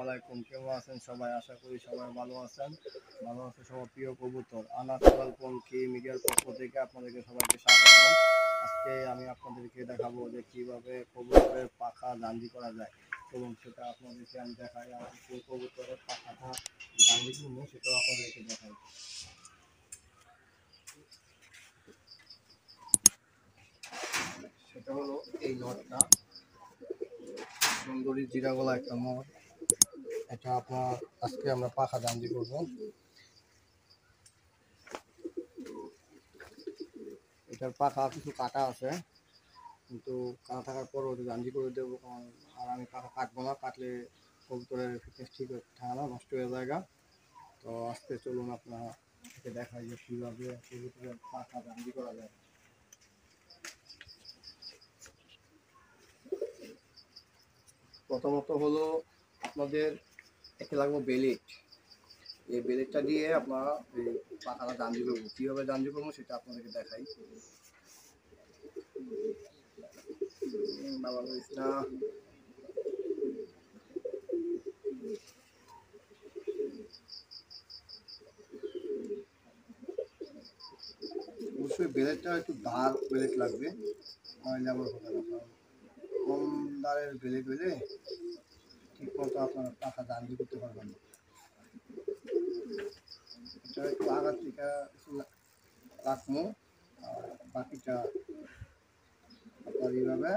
আলাইকুম। কেমন আছেন সবাই? আশা করি সবাই ভালো আছেন। ভালো আছে সবার প্রিয় কবুতর আনাস পঙ্খী মিডিয়ার পক্ষ থেকে আপনাদেরকে সবাইকে স্বাগতম। আজকে আমি আপনাদেরকে দেখাবো যে কিভাবে কবুতরের পাখা দান্ডি করা যায় এবং সেটা আপনাদেরকে আমি দেখাই। আর কবুতরের পাখাটা দান্ডি করবো সেটাও আপনাদেরকে দেখাই। সেটা হলো এই নটটা, সুন্দরী জিরা গলা একটা নট। এটা আপনার আজকে আমরা পাখা দান্ডি করব। এটার পাখা কিছু কাটা আছে, কিন্তু কাটা থাকার পরও দান্ডি করে দেবো। আর আমি পাখা কাটবো না, কাটলে কবুতরের ফিটনেস ঠিক থাকে না, নষ্ট হয়ে জায়গা। তো আজকে চলুন আপনারা দেখাই যে কীভাবে কবুতরের পাখা দান্ডি করা যায়। প্রথমত হলো আপনাদের একটা লাগবে বেলেট। এই বেলেটটা দিয়ে আপনারা এই পাখাটা দান্ডি করবো। কীভাবে দান্ডি করবো সেটা আপনাদেরকে দেখাই। বাবা বলিস না, অবশ্যই বেলেটটা একটু ধার বেলেট লাগবে, নইলে আমার হবে না। কম দাঁড়ের বেলেট হলে ঠিক মতো আপনার পাখা দান্ডি করতে পারবেন না। এটা একটু আঘাত থেকে রাখবো, আর বাকিটা আপনার এইভাবে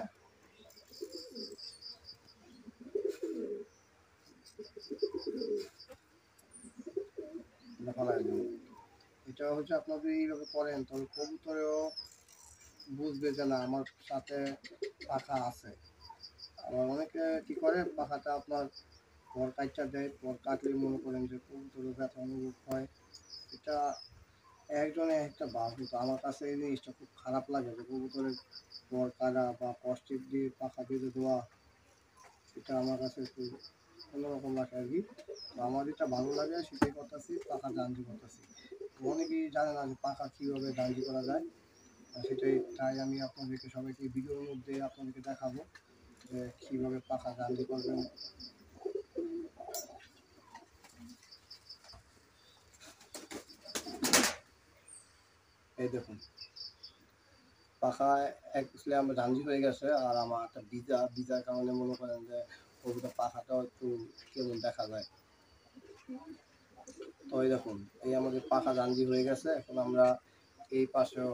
ফেলাই দেবো। এটা হচ্ছে আপনাদের এইভাবে করেন তবে কবুতরেও বুঝবে যে না আমার সাথে পাখা আছে। আবার অনেকে কী করে পাখাটা আপনার পর কাটটা দেয়, পর কাটলে মনে করেন যে কবুতরের ব্যথা অনুভব হয়। এটা একজনে একটা ভাব, কিন্তু আমার কাছে এই জিনিসটা খুব খারাপ লাগে যে কবুতরের পর কাটা বা কষ্টিক দিয়ে পাখা বেঁধে দেওয়া, এটা আমার কাছে একটু অন্যরকম লাগে আর কি। তো আমার যেটা ভালো লাগে সেটাই করতেছি, পাখা দান্ডি করতেছি। অনেকেই জানে না যে পাখা কীভাবে দান্ডি করা যায়, সেটাই তাই আমি আপনাদেরকে সবাইকে ভিডিওর মধ্যে আপনাদেরকে দেখাবো যে কীভাবে পাখা দান্ডি করবেন। এই দেখুন, পাখা অ্যাকচুয়ালি আমার দান্ডি হয়ে গেছে, আর আমার একটা ভিজার কারণে মনে করেন যে কবিতা পাখাটাও একটু কেমন দেখা যায়। তো এই দেখুন, এই আমাদের পাখা দান্ডি হয়ে গেছে। এখন আমরা এই পাশেও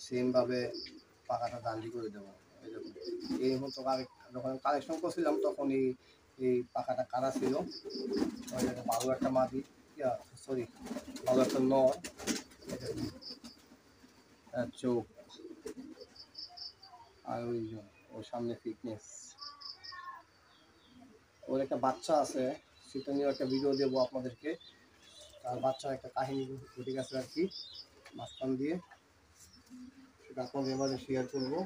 সেমভাবে পাখাটা দান্ডি করে দেবো। এই দেখুন, এই মতো যখন কালেকশন করছিলাম তখন এই পাখাটা কাটা ছিল। ভালো একটা মাদি, সরি ভালো একটা নর, চোখ আর ওর সামনে ফিটনেস। ওর একটা বাচ্চা আছে, সেটা নিয়ে একটা ভিডিও দেবো আপনাদেরকে। তার বাচ্চার একটা কাহিনী ঘটে গেছে আর কি মাঝখান দিয়ে, সেটা আপনাদের এবারে শেয়ার করবো।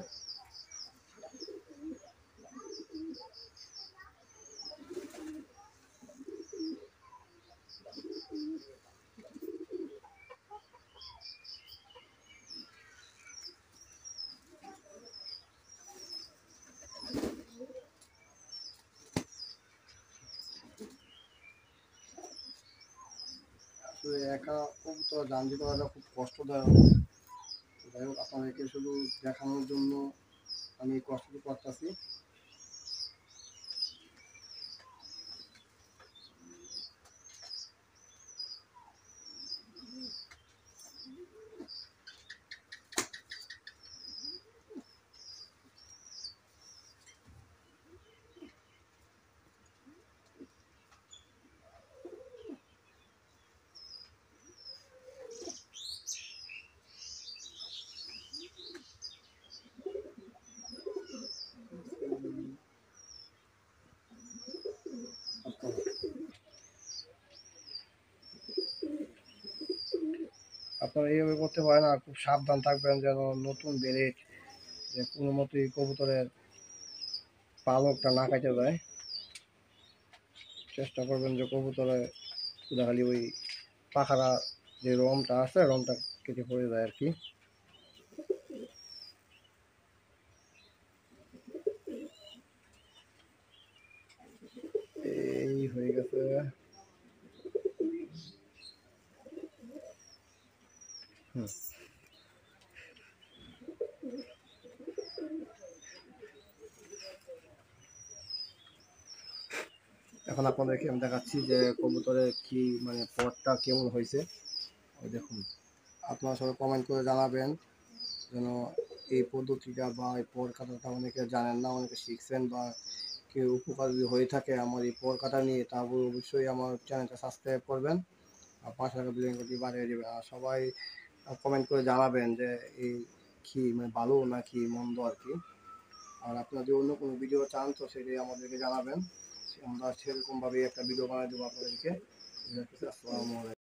আসলে একা কবুতর দান্ডি করাটা খুব কষ্টদায়ক। যাই হোক, আপনাদেরকে শুধু দেখানোর জন্য আমি এই কষ্টটা করতেছি। আপনারা এইভাবে করতে পারেন, আর খুব সাবধান থাকবেন যেন নতুন বেলেট যে কোনো মতোই কবুতরের পালকটা না কাটে যায়। চেষ্টা করবেন যে কবুতরে খালি ওই পাখারা যে রমটা আছে রমটা কেটে পড়ে যায় আর কি। এই হয়ে ঠিক আছে। হুম। এখন আপনাদেরকে আমি দেখাচ্ছি যে কবুতরের কি মানে পরটা কেমন হয়েছে। ওই দেখুন, আপনারা সবাই কমেন্ট করে জানাবেন যেন এই পদ্ধতিটা বা এই পর কাটাটা অনেকে জানেন না, অনেকে শিখছেন বা কেউ উপকার যদি হয়ে থাকে আমার এই পর কাটা নিয়ে, তাহলে অবশ্যই আমার চ্যানেলটা সাবস্ক্রাইব করবেন আর পাশে থাকা বেল আইকনটি বাজিয়ে দেবেন। আর সবাই কমেন্ট করে জানাবেন যে এই কি মানে ভালো নাকি মন্দ আর কি। আর আপনারা যদি অন্য কোনো ভিডিও চান তো সেটাই আমাদেরকে জানাবেন, আমরা সেরকমভাবেই একটা ভিডিও বানিয়ে দেবো আপনাদেরকে। আসসালামু আলাইকুম।